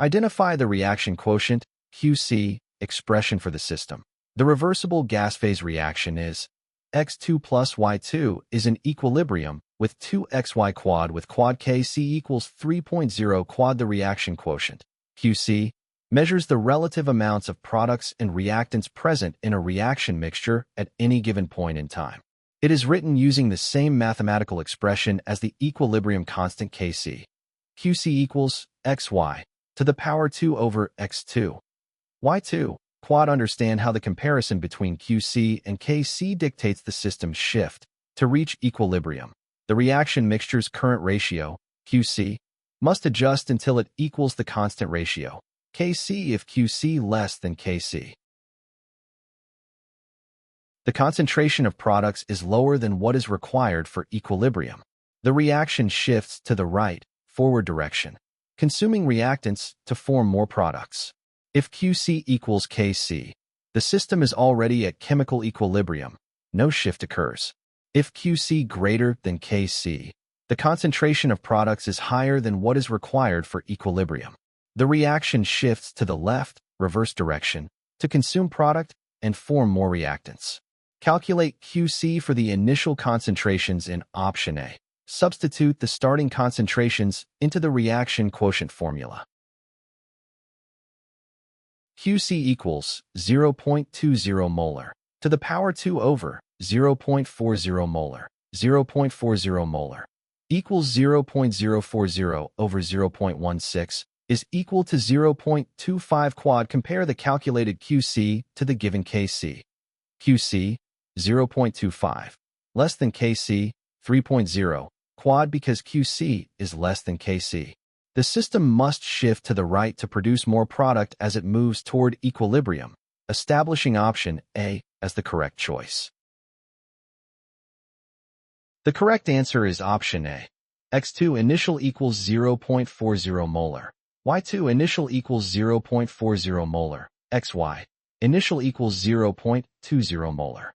Identify the reaction quotient, QC, expression for the system. The reversible gas phase reaction is X2 plus Y2 is in equilibrium with 2XY quad with quad Kc equals 3.0 quad. The reaction quotient, QC, measures the relative amounts of products and reactants present in a reaction mixture at any given point in time. It is written using the same mathematical expression as the equilibrium constant Kc. QC equals xy to the power 2 over x2. Y2 quad. Understand how the comparison between QC and Kc dictates the system's shift to reach equilibrium. The reaction mixture's current ratio, QC, must adjust until it equals the constant ratio, Kc, if QC less than Kc. The concentration of products is lower than what is required for equilibrium. The reaction shifts to the right, forward direction, consuming reactants to form more products. If QC equals Kc, the system is already at chemical equilibrium. No shift occurs. If QC greater than Kc, the concentration of products is higher than what is required for equilibrium. The reaction shifts to the left, reverse direction, to consume product and form more reactants. Calculate QC for the initial concentrations in option A. Substitute the starting concentrations into the reaction quotient formula. QC equals 0.20 molar to the power 2 over 0.40 molar. 0.40 molar equals 0.040 over 0.16 is equal to 0.25 quad. Compare the calculated QC to the given Kc. QC 0.25 less than Kc 3.0 quad. Because QC is less than Kc, the system must shift to the right to produce more product as it moves toward equilibrium, establishing option A as the correct choice. The correct answer is option A. X2 initial equals 0.40 molar. Y2 initial equals 0.40 molar. XY initial equals 0.20 molar.